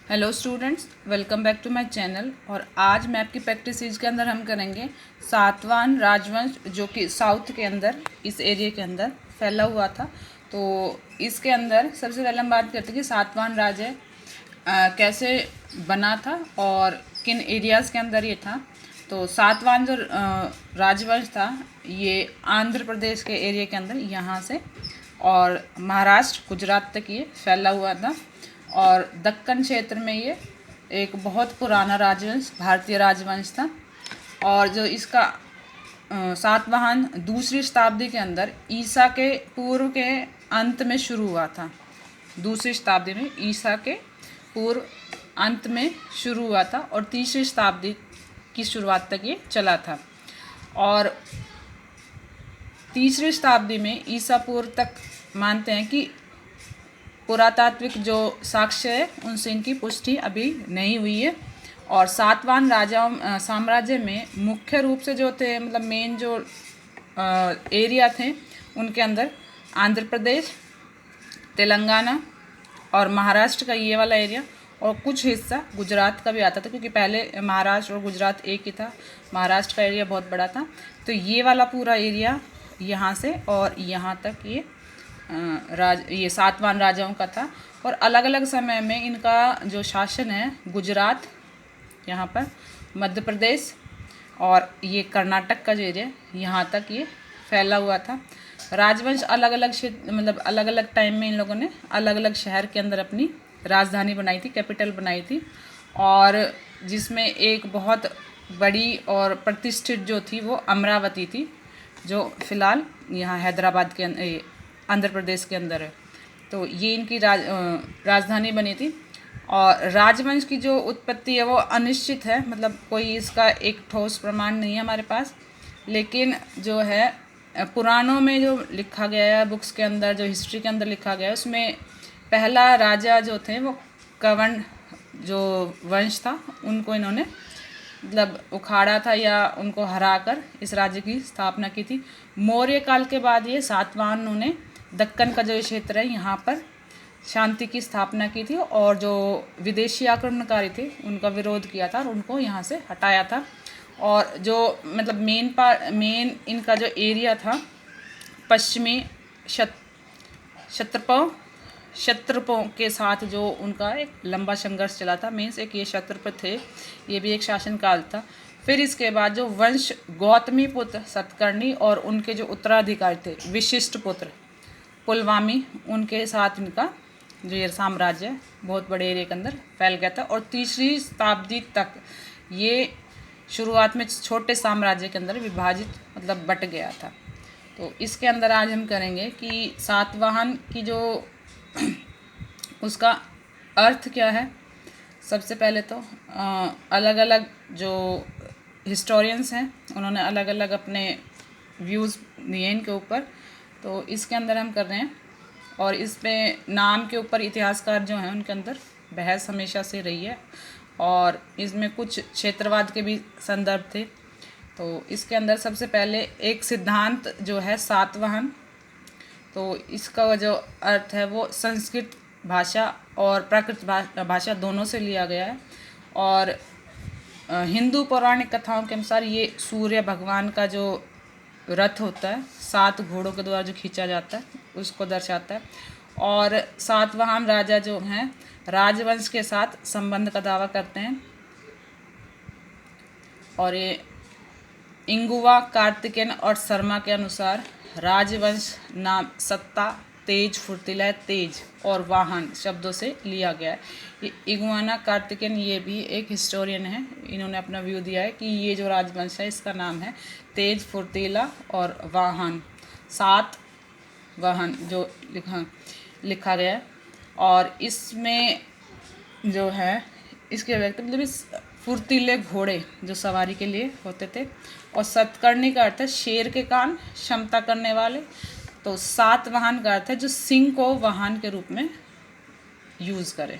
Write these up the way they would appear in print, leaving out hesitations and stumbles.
Hello students, welcome back to my channel. और आज map की प्रैक्टिस सीरीज के अंदर हम करेंगे सातवाहन राजवंश, जो कि साउथ के अंदर इस एरिया के अंदर फैला हुआ था। तो इसके अंदर सबसे पहले हम बात करते हैं कि सातवाहन राज्य कैसे बना था और किन एरियाज़ के अंदर ये था। तो सातवाहन जो राजवंश था, ये आंध्र प्रदेश के एरिया के अंदर यहाँ से और महाराष्ट्र गुजरात तक ये फैला हुआ था। और दक्कन क्षेत्र में ये एक बहुत पुराना राजवंश, भारतीय राजवंश था। और जो इसका सातवाहन दूसरी शताब्दी के अंदर ईसा के पूर्व के अंत में शुरू हुआ था। दूसरी शताब्दी में ईसा के पूर्व अंत में शुरू हुआ था और तीसरी शताब्दी की शुरुआत तक ये चला था। और तीसरी शताब्दी में ईसा पूर्व तक मानते हैं कि पुरातात्विक जो साक्ष्य है उनसे इनकी पुष्टि अभी नहीं हुई है। और सातवाहन राजाओं साम्राज्य में मुख्य रूप से जो थे, मतलब मेन जो एरिया थे उनके अंदर आंध्र प्रदेश, तेलंगाना और महाराष्ट्र का ये वाला एरिया और कुछ हिस्सा गुजरात का भी आता था, क्योंकि पहले महाराष्ट्र और गुजरात एक ही था। महाराष्ट्र का एरिया बहुत बड़ा था। तो ये वाला पूरा एरिया यहाँ से और यहाँ तक ये सातवाहन राजाओं का था। और अलग अलग समय में इनका जो शासन है, गुजरात, यहाँ पर मध्य प्रदेश और ये कर्नाटक का जो एरिया, यहाँ तक ये फैला हुआ था। राजवंश अलग अलग क्षेत्र, मतलब अलग अलग टाइम में इन लोगों ने अलग अलग शहर के अंदर अपनी राजधानी बनाई थी, कैपिटल बनाई थी। और जिसमें एक बहुत बड़ी और प्रतिष्ठित जो थी वो अमरावती थी, जो फिलहाल यहाँ हैदराबाद के आंध्र प्रदेश के अंदर है। तो ये इनकी राजधानी बनी थी। और राजवंश की जो उत्पत्ति है वो अनिश्चित है, मतलब कोई इसका एक ठोस प्रमाण नहीं है हमारे पास। लेकिन जो है पुराणों में जो लिखा गया है, बुक्स के अंदर जो हिस्ट्री के अंदर लिखा गया है, उसमें पहला राजा जो थे वो कवर्ण जो वंश था, उनको इन्होंने मतलब उखाड़ा था या उनको हराकर इस राज्य की स्थापना की थी। मौर्य काल के बाद ये सातवाहनों ने दक्कन का जो क्षेत्र है यहाँ पर शांति की स्थापना की थी और जो विदेशी आक्रमणकारी थे उनका विरोध किया था और उनको यहाँ से हटाया था। और जो मतलब मेन इनका जो एरिया था, पश्चिमी क्षत्रपों के साथ जो उनका एक लंबा संघर्ष चला था। मीन्स एक ये क्षत्रप थे, ये भी एक शासनकाल था। फिर इसके बाद जो वंश गौतमी पुत्र सतकर्णी और उनके जो उत्तराधिकारी थे विशिष्ट पुत्र पुलवामी, उनके साथ इनका जो ये साम्राज्य बहुत बड़े एरिया के अंदर फैल गया था। और तीसरी शताब्दी तक ये शुरुआत में छोटे साम्राज्य के अंदर विभाजित, मतलब बट गया था। तो इसके अंदर आज हम करेंगे कि सातवाहन की जो उसका अर्थ क्या है। सबसे पहले तो अलग अलग जो हिस्टोरियंस हैं उन्होंने अलग अलग अपने व्यूज़ दिए इनके ऊपर। तो इसके अंदर हम कर रहे हैं। और इस पे नाम के ऊपर इतिहासकार जो हैं उनके अंदर बहस हमेशा से रही है और इसमें कुछ क्षेत्रवाद के भी संदर्भ थे। तो इसके अंदर सबसे पहले एक सिद्धांत जो है सातवाहन, तो इसका जो अर्थ है वो संस्कृत भाषा और प्राकृत भाषा दोनों से लिया गया है। और हिंदू पौराणिक कथाओं के अनुसार ये सूर्य भगवान का जो रथ होता है, 7 घोड़ों के द्वारा जो खींचा जाता है, उसको दर्शाता है। और सातवाहन राजा जो हैं राजवंश के साथ संबंध का दावा करते हैं। और ये इंगुवा, कार्तिकेयन और शर्मा के अनुसार राजवंश नाम सत्ता, तेज, फुर्तीला, तेज और वाहन शब्दों से लिया गया है। ये इगुआना कार्तिकेयन, ये भी एक हिस्टोरियन है, इन्होंने अपना व्यू दिया है कि ये जो राजवंश है इसका नाम है तेज, फुर्तीला और वाहन, 7 वाहन जो लिखा गया है। और इसमें जो है इसके व्यक्त मतलब इस फुर्तीले घोड़े जो सवारी के लिए होते थे। और सतकर्णी का अर्थ है शेर के कान, क्षमता करने वाले। तो सातवाहन का अर्थ है जो सिंह को वाहन के रूप में यूज़ करे।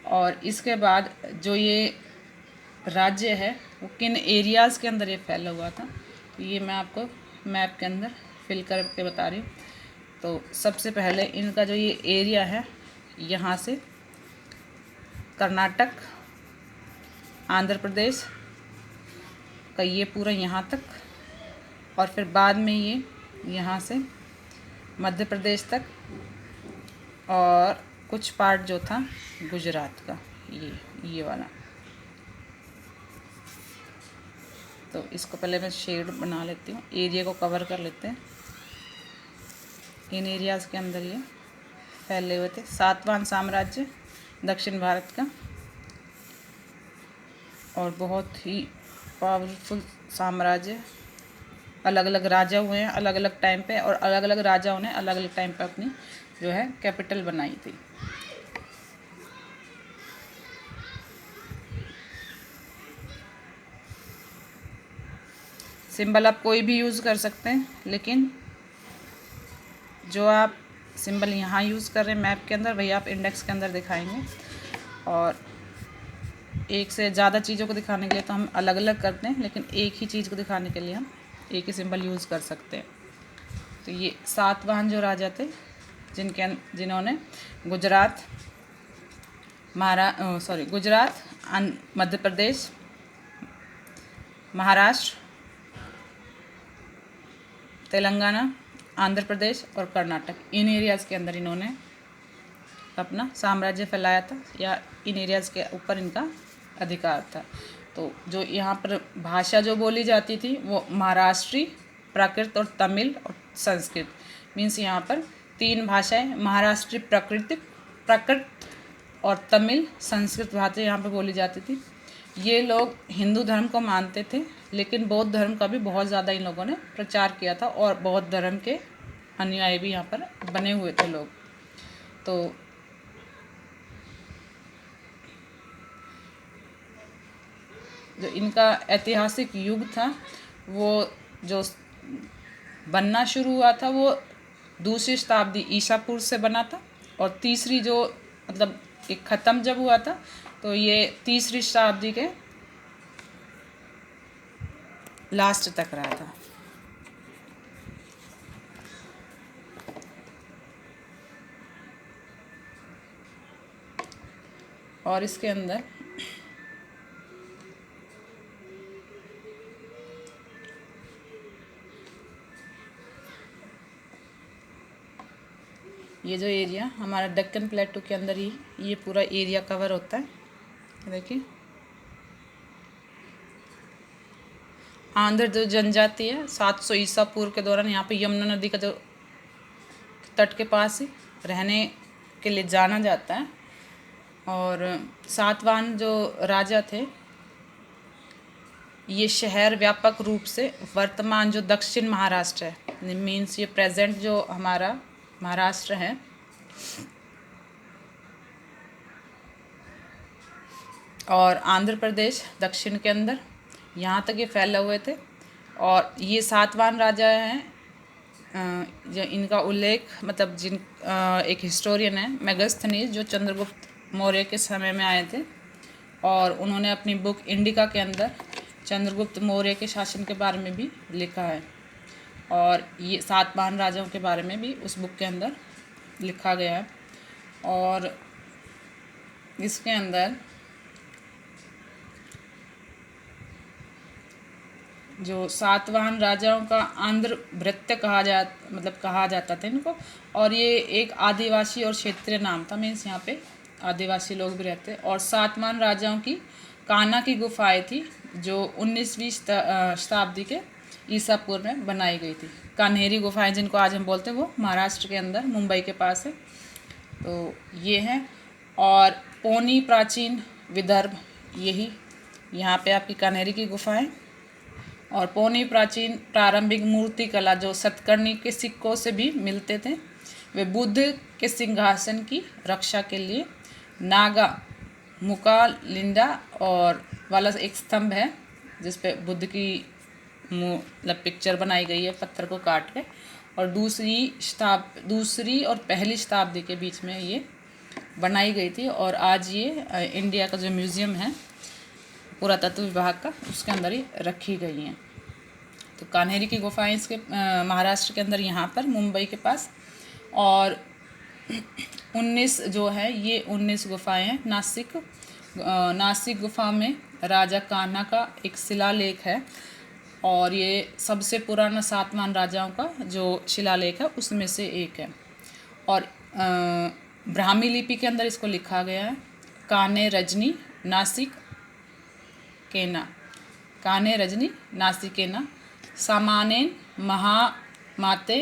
और इसके बाद जो ये राज्य है वो किन एरियाज़ के अंदर ये फैला हुआ था, तो ये मैं आपको मैप के अंदर फिल करके बता रही हूँ। तो सबसे पहले इनका जो ये एरिया है, यहाँ से कर्नाटक, आंध्र प्रदेश का ये पूरा यहाँ तक, और फिर बाद में ये यहाँ से मध्य प्रदेश तक, और कुछ पार्ट जो था गुजरात का, ये वाला। तो इसको पहले मैं शेड बना लेती हूँ, एरिया को कवर कर लेते हैं। इन एरियाज़ के अंदर ये फैले हुए थे। सातवाहन साम्राज्य दक्षिण भारत का, और बहुत ही पावरफुल साम्राज्य। अलग अलग राजा हुए हैं अलग अलग टाइम पे, और अलग अलग राजाओं ने अलग अलग टाइम पे अपनी जो है कैपिटल बनाई थी। सिंबल आप कोई भी यूज़ कर सकते हैं, लेकिन जो आप सिंबल यहाँ यूज़ कर रहे हैं मैप के अंदर, वही आप इंडेक्स के अंदर दिखाएंगे। और एक से ज़्यादा चीज़ों को दिखाने के लिए तो हम अलग अलग करते हैं, लेकिन एक ही चीज़ को दिखाने के लिए हम एक ही सिंबल यूज़ कर सकते हैं। तो ये सातवाहन जो राजा थे जिन्होंने गुजरात, गुजरात, मध्य प्रदेश, महाराष्ट्र, तेलंगाना, आंध्र प्रदेश और कर्नाटक, इन एरियाज़ के अंदर इन्होंने अपना साम्राज्य फैलाया था, या इन एरियाज़ के ऊपर इनका अधिकार था। तो जो यहाँ पर भाषा जो बोली जाती थी वो महाराष्ट्री, प्राकृत और तमिल और संस्कृत। मीन्स यहाँ पर 3 भाषाएं, महाराष्ट्री प्राकृत और तमिल संस्कृत भाषा यहाँ पर बोली जाती थी। ये लोग हिंदू धर्म को मानते थे, लेकिन बौद्ध धर्म का भी बहुत ज़्यादा इन लोगों ने प्रचार किया था, और बौद्ध धर्म के अनुयायी भी यहाँ पर बने हुए थे लोग। तो जो इनका ऐतिहासिक युग था, वो जो बनना शुरू हुआ था वो 2री शताब्दी ईसा पूर्व से बना था, और तीसरी जो मतलब एक ख़त्म जब हुआ था तो ये 3री शताब्दी के लास्ट तक रहा था। और इसके अंदर ये जो एरिया हमारा दक्कन प्लेटू के अंदर ही ये पूरा एरिया कवर होता है। देखिए आंध्र जो जनजाति है 700 ईसा पूर्व के दौरान यहाँ पे यमुना नदी का जो तट के पास ही रहने के लिए जाना जाता है। और सातवाहन जो राजा थे, ये शहर व्यापक रूप से वर्तमान जो दक्षिण महाराष्ट्र है, मीन्स ये प्रेजेंट जो हमारा महाराष्ट्र है, और आंध्र प्रदेश दक्षिण के अंदर यहाँ तक ये फैले हुए थे। और ये सातवाहन राजा हैं, जो इनका उल्लेख मतलब एक हिस्टोरियन है मेगास्थनीज, जो चंद्रगुप्त मौर्य के समय में आए थे, और उन्होंने अपनी बुक इंडिका के अंदर चंद्रगुप्त मौर्य के शासन के बारे में भी लिखा है। और ये सातवाहन राजाओं के बारे में भी उस बुक के अंदर लिखा गया है। और इसके अंदर जो सातवाहन राजाओं का आंध्र भृत्य कहा जाता था इनको, और ये एक आदिवासी और क्षेत्रीय नाम था, मीन्स यहाँ पे आदिवासी लोग भी रहते। और सातवाहन राजाओं की कान्हा की गुफाएं थी, जो 19वीं शताब्दी के ईसा पूर्व में बनाई गई थी। कान्हेरी गुफाएं जिनको आज हम बोलते हैं, वो महाराष्ट्र के अंदर मुंबई के पास है। तो ये है। और पौनी प्राचीन विदर्भ, यही यहाँ पे आपकी कान्हेरी की गुफाएं, और पौनी प्राचीन प्रारंभिक मूर्ति कला जो सतकर्णी के सिक्कों से भी मिलते थे, वे बुद्ध के सिंहासन की रक्षा के लिए नागा मुका लिंडा और वाला एक स्तंभ है, जिस पे बुद्ध की मतलब पिक्चर बनाई गई है पत्थर को काट के। और दूसरी और पहली शताब्दी के बीच में ये बनाई गई थी, और आज ये इंडिया का जो म्यूज़ियम है पुरातत्व विभाग का, उसके अंदर ही रखी गई हैं। तो कान्हेरी की गुफाएं इसके महाराष्ट्र के अंदर यहाँ पर मुंबई के पास। और 19 जो है ये 19 गुफाएं हैं। नासिक गुफा में राजा कान्हा का एक शिलालेख है और ये सबसे पुराना सातवाहन राजाओं का जो शिलालेख है उसमें से एक है। और ब्राह्मी लिपि के अंदर इसको लिखा गया है कान्हे रजनी नासिक केना सामानेन महामाते,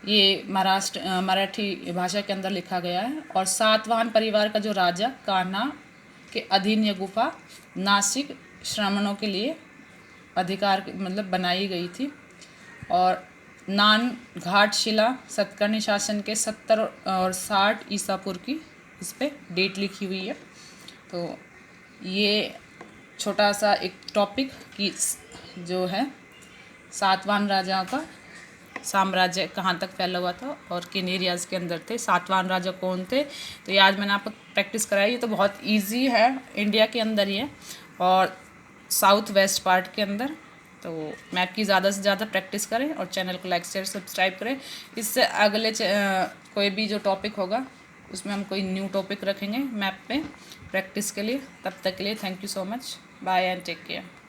ये मराठी भाषा के अंदर लिखा गया है। और सातवाहन परिवार का जो राजा कान्हा के अधीन यह गुफा नासिक श्रमणों के लिए अधिकार मतलब बनाई गई थी। और नान घाट शिला सतकर्णी शासन के 70 और 60 ईसा पूर्व की इस पर डेट लिखी हुई है। तो ये छोटा सा एक टॉपिक की जो है सातवाहन राजाओं का साम्राज्य कहाँ तक फैला हुआ था और किन एरियाज़ के अंदर थे, सातवाहन राजा कौन थे। तो ये आज मैंने आपको प्रैक्टिस कराई। ये तो बहुत इजी है, इंडिया के अंदर ही है और साउथ वेस्ट पार्ट के अंदर। तो मैप की ज़्यादा से ज़्यादा प्रैक्टिस करें और चैनल को लाइक शेयर सब्सक्राइब करें। इससे अगले कोई भी जो टॉपिक होगा उसमें हम कोई न्यू टॉपिक रखेंगे मैप पे प्रैक्टिस के लिए। तब तक के लिए thank you so much, bye and take care.